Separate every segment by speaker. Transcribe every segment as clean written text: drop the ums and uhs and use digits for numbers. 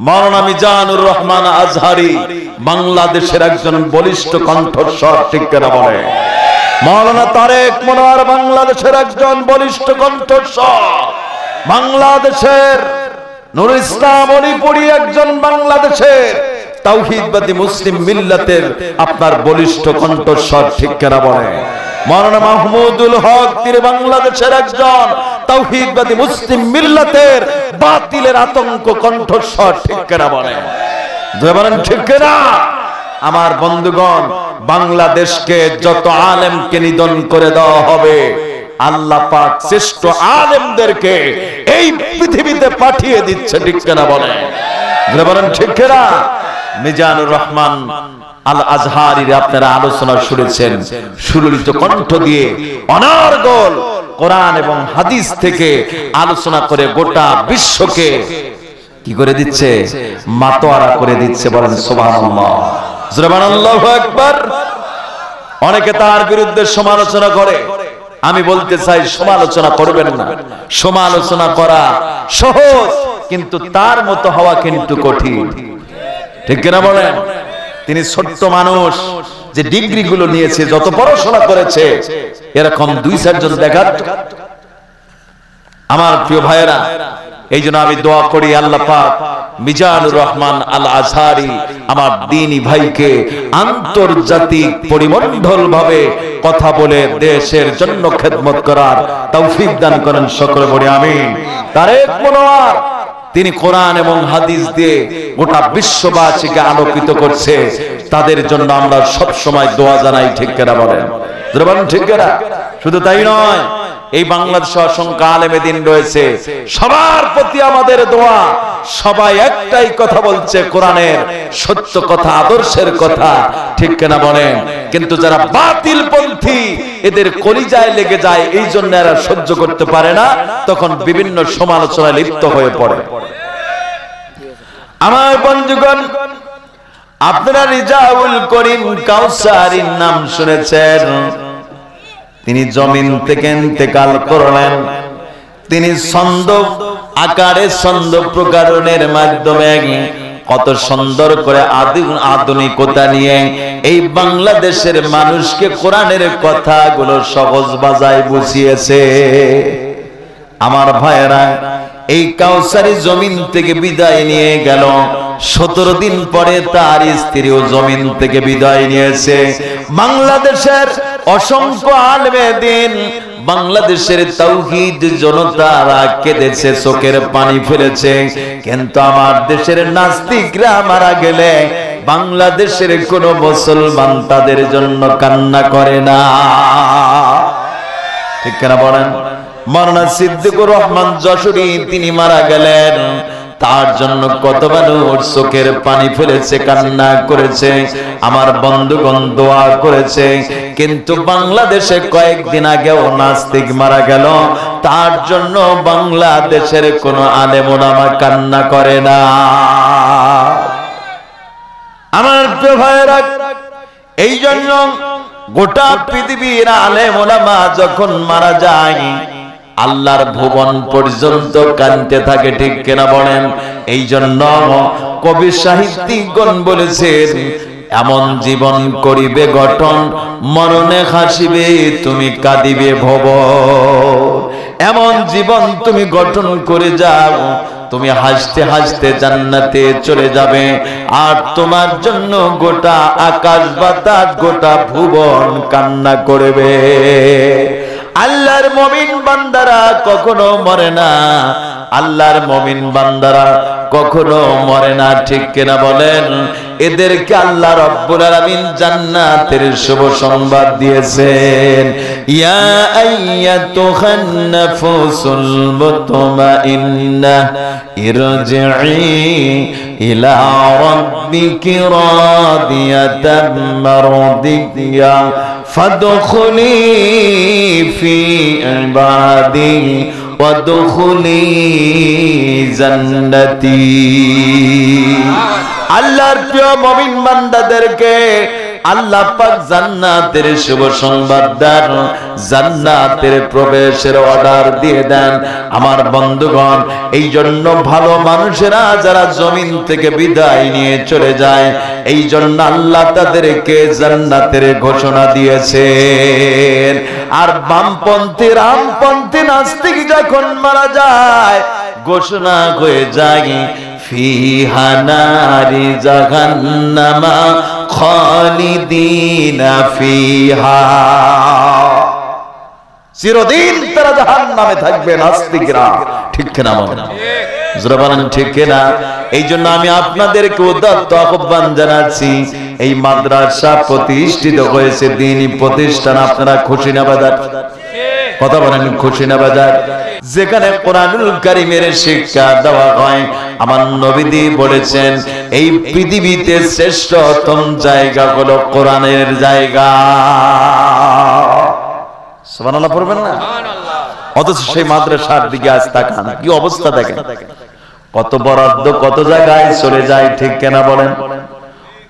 Speaker 1: মাওলানা মিজানুর রহমান আজহারি বাংলাদেশের একজন বলিষ্ঠ কণ্ঠস্বর, ঠিক কিনা বলে? মাওলানা তারেক মনোয়ার বাংলাদেশের একজন বলিষ্ঠ কণ্ঠস্বর, বাংলাদেশের নুরুল ইসলাম অলিপুরি একজন বাংলাদেশের তাওহীদবাদী মুসলিম মিল্লাতের আপনার বলিষ্ঠ কণ্ঠস্বর, ঠিক কিনা বলে? মাওলানা মাহমুদুল হক তিনি বাংলাদেশের একজন তাওহীদবাদী মুসলিম মিল্লাতের বাতিলের আতঙ্ক কণ্ঠস্বর, ঠিক কিনা বলে? বলেন ঠিক কিনা? আমার বন্ধুগণ, বাংলাদেশকে যত আলেমকে নিধন করে দেওয়া হবে, আল্লাহ পাক শ্রেষ্ঠ আলেমদেরকে এই পৃথিবীতে পাঠিয়ে দিচ্ছে, ঠিক কিনা বলে? বলেন ঠিক কিনা? মিজানুর রহমান আল আজহারীর আপনারা আলোচনা শুনেছেন, সুললিত কণ্ঠ দিয়ে অনর্গল কোরআন এবং হাদিস থেকে আলোচনা করে গোটা বিশ্বকে কি করে দিচ্ছে? মাতোয়ারা করে দিচ্ছে। বলেন সুবহানাল্লাহ, সুবহানাল্লাহু আকবার। অনেকে তার বিরুদ্ধে সমালোচনা করে, আমি বলতে চাই সমালোচনা করবেন না। সমালোচনা করা সহজ, কিন্তু তার মতো হওয়া কিন্তু কঠিন, ঠিক কিনা বলেন? তিনি ছোট্ট মানুষ, যে ডিগ্রি গুলো নিয়েছে, যত পড়াশোনা করেছে, এরকম 2-4 জন দেখার। আমার প্রিয় ভাইয়েরা, এই জন্য আমি দোয়া করি আল্লাহ পাক মিজানুর রহমান আল আজহারি আমার দ্বীনি ভাইকে আন্তর্জাতিক পরিমণ্ডল ভাবে কথা বলে দেশের জন্য খেদমত করার তৌফিক দান করেন। সকলে বলি আমিন। তারেক মনোয়ার তিনি কোরআন এবং হাদিস দিয়ে গোটা বিশ্ববাসীকে আলোকিত করছে, তাদের জন্য আমরা সব সময় দোয়া জানাই, ঠিক কিনা বলেন? ঠিক কিনা? শুধু তাই নয়, এই বাংলাদেশে অসংখ্য আলেমে দ্বীন রয়েছে, সবার প্রতি আমাদের দোয়া। সবাই একটাই কথা বলছে, কোরআনের সত্য কথা, আদর্শের কথা, ঠিক কিনা বলেন? কিন্তু যারা বাতিল পন্থী, এদের কলিজায় লেগে যায়, এই জন্য এরা সহ্য করতে পারে না, তখন বিভিন্ন সমালোচনায় লিপ্ত হয়ে পড়ে। আমার বন্ধুগণ, আপনারা রিজাউল করিম কাউসারীর নাম শুনেছেন। তিনি জমিন থেকে ইন্তেকাল করলেন। তিনি ছন্দ আকারে, ছন্দ প্রকারণের মাধ্যমে কত সুন্দর করে আধুনিকতা নিয়ে এই বাংলাদেশের মানুষকে কোরআনের কথাগুলো সহজ ভাষায় বুঝিয়েছে। আমার ভাইয়েরা, এই কাউসারী জমিন থেকে বিদায় নিয়ে গেল। 17 দিন পরে তার স্ত্রীও জমিন থেকে বিদায় নিয়েছে। বাংলাদেশের অসংখ্য আলেমে দ্বীন, বাংলাদেশের তাওহীদ জনতারা কেঁদেছে, চোখের পানি ফেলেছে। কিন্তু আমার দেশের নাস্তিকরা মারা গেলে বাংলাদেশের কোন মুসলমান তাদের জন্য কান্না করে না, ঠিক কিনা বলেন? মাওলানা সিদ্দিকুর রহমান যশোরী তিনি মারা গেলেন, তার জন্য কত মানুষ চোখের পানি ফেলেছে, কান্না করেছে, আমার বন্ধুগণ দোয়া করেছে। কিন্তু বাংলাদেশে কয়েকদিন আগেও নাস্তিক মারা গেল, তার জন্য বাংলাদেশের কোন আলেম ওলামা কান্না করে না। আমার প্রিয় ভাইয়েরা, এই জন্য গোটা পৃথিবীর আলেম ওলামা যখন মারা যায়, আল্লাহর ভুবন পর্যন্ত কাঁদতে থাকে, ঠিক কিনা বলেন? এই জন্য কবি সাহিত্যিকগণ বলেছেন, এমন জীবন করিবে গঠন, মরণে হাসিবে তুমি কাঁদিবে ভব। এমন জীবন তুমি গঠন করে যাও, তুমি হাসতে হাসতে জান্নাতে চলে যাবে, আর তোমার জন্য গোটা আকাশ বাতাস, গোটা ভুবন কান্না করবে। আল্লাহর মুমিন বান্দারা কখনো মরে না, আল্লাহর মুমিন বান্দারা কখনো মরে না, ঠিক কিনা বলেন? এদেরকে আল্লাহ রাব্বুল আলামিন জান্নাতের শুভ সংবাদ দিয়েছেন। ইয়া আইয়াতুহান নাফসুল মুতমাইন্নাহ ইরজিই ইলা রাব্বিকি রাদিয়াতাম মারদিয়া ফাদখুলি ফি ইবাদি ওয়াদখুলি জান্নাতি। আল্লাহর প্রিয় মুমিন বান্দাদেরকে আল্লাহ পাক জান্নাতের শুভ সংবাদ দেন, জান্নাতের প্রবেশের অর্ডার দিয়ে দেন। আমার বন্ধুগণ, এই জন্য ভালো মানুষেরা যারা জমিন থেকে বিদায় নিয়ে চলে যায়, এই জন্য আল্লাহ তাদেরকে জান্নাতের ঘোষণা দিয়েছেন। আর বামপন্থী রামপন্থী নাস্তিক যখন মারা যায়, ঘোষণা হয়ে যায় ফিহা নারি জাহান্নামা খালিদিনা ফিহা, চিরদিন তারা জাহান্নামে থাকবে নাস্তিকরা। ঠিক কিনা বলেন? জোরে বলেন ঠিক কিনা? এই জন্য আমি আপনাদেরকে উদাত্ত আহ্বান জানাচ্ছি, এই মাদ্রাসা প্রতিষ্ঠিত হয়েছে দ্বীনি প্রতিষ্ঠান, আপনারা খুশি না বাজার? কথা বলেন খুশি না বাজার? যেখানে কোরআনুল কারীমের শিক্ষা দেওয়া হয়। আমার নবীজি বলেছেন এই পৃথিবীতে শ্রেষ্ঠতম জায়গা হলো কোরআনের জায়গা। সুবহানাল্লাহ পড়বেন না? অথচ সেই মাদ্রাসার দিকে আজ তাকান, কি অবস্থা দেখেন। কত বরাদ্দ কত জায়গায় চলে যায়, ঠিক কিনা বলেন?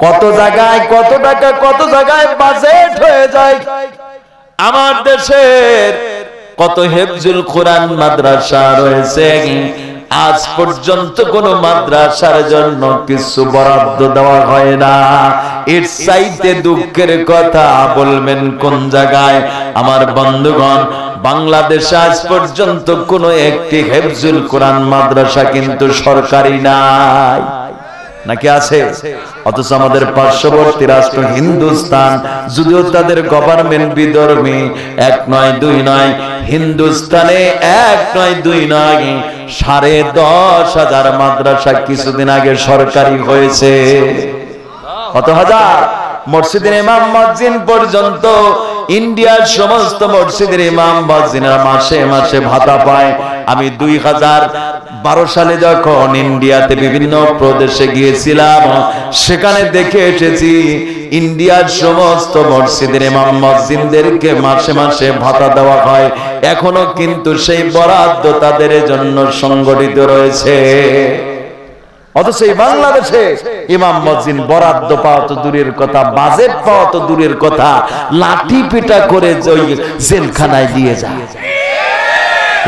Speaker 1: কত জায়গায় কত টাকা কত জায়গায় বাজেট হয়ে যায়। আমার দেশের কত হেফজুল কোরআন মাদ্রাসা রয়েছে, আজ পর্যন্ত কোন মাদ্রাসার জন্য কিছু বরাদ্দ দেওয়া হয় না। এর চাইতে দুঃখের কথা বলবেন কোন জায়গায়? আমার বন্ধুগণ, বাংলাদেশে আজ পর্যন্ত কোন একটি হেফজুল কোরআন মাদ্রাসা কিন্তু সরকারি নাই, নাকি আছে? অথচ আমাদের পার্শ্ববর্তী রাষ্ট্র হিন্দুস্তান, যদিও তাদের গভর্নমেন্ট বিধর্মী, এক নয় দুই নয়, হিন্দুস্তানে এক নয় দুই নয় 10,500 মাদ্রাসা কিছুদিন আগে সরকারি হয়েছে। কত হাজার? মসজিদের ইমাম মুয়াজ্জিন পর্যন্ত, ইন্ডিয়ার সমস্ত মসজিদের ইমাম মুয়াজ্জিনরা মাসে মাসে ভাতা পায়। আমি 2012 সালে যখন ইন্ডিয়াতে বিভিন্ন প্রদেশে গিয়েছিলাম, সেখানে দেখে এসেছি ইন্ডিয়ার সমস্ত মসজিদের ইমাম মুয়াজ্জিনদেরকে মাসে মাসে ভাতা দেওয়া হয়। এখনো কিন্তু সেই বরাদ্দ তাদের জন্য সংগঠিত রয়েছে। অথচ এই বাংলাদেশে ইমাম মুয়াজ্জিন বরাদ্দ পাওয়া তো দূরের কথা, বাজেট পাওয়া তো দূরের কথা, লাঠি পিটা করে জেলখানায় দিয়ে যায়।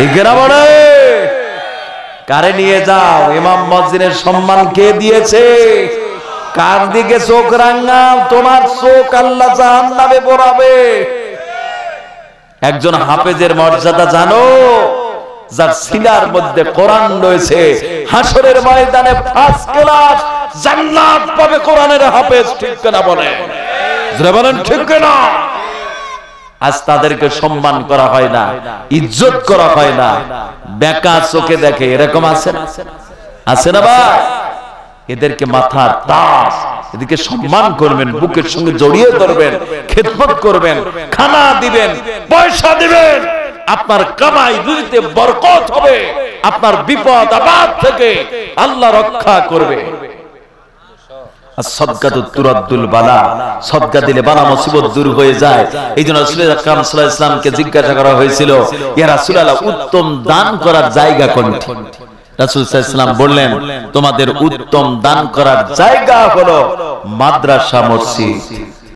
Speaker 1: এখানে বলে কারে নিয়ে যাও? ইমাম মুয়াজ্জিনের সম্মান কে দিয়েছে? কার দিকে চোখ রাঙাও? তোমার চোখ আল্লাহ জাহান্নামে পোড়াবে। একজন হাফেজের মর্যাদা জানো? যার সিনার মধ্যে কোরআন রয়েছে, হাসরের ময়দানে ফার্স্ট ক্লাস জান্নাত পাবে কোরআনের হাফেজ। ঠিক কিনা বলেন? জোরে বলেন ঠিক কিনা? আজ তাদেরকে সম্মান করা হয় না, ইজ্জত করা হয় না, বেকা চোখে দেখে। এরকম আছে না? আছে না ভাই? এদেরকে মাথার তাজ, এদেরকে সম্মান করবেন, বুকের সঙ্গে জড়িয়ে ধরবেন, খেদমত করবেন, খানা দিবেন, পয়সা দিবেন। আপনার কামাই রুজিতে বরকত হবে, আপনার বিপদ আপদ থেকে আল্লাহ রক্ষা করবে। সাদকাতু তুরাদ্দুল বালা, সাদকা দিলে বালা মুসিবত দূর হয়ে যায়। এইজন্য রাসূল আকরাম সাল্লাল্লাহু আলাইহি ওয়াসাল্লামকে জিজ্ঞাসা করা হয়েছিল, ইয়া রাসূলুল্লাহ, উত্তম দান করার জায়গা কোনটি? রাসূল সাল্লাল্লাহু আলাইহি ওয়াসাল্লাম বললেন, তোমাদের উত্তম দান করার জায়গা হলো মাদ্রাসা, মসজিদ।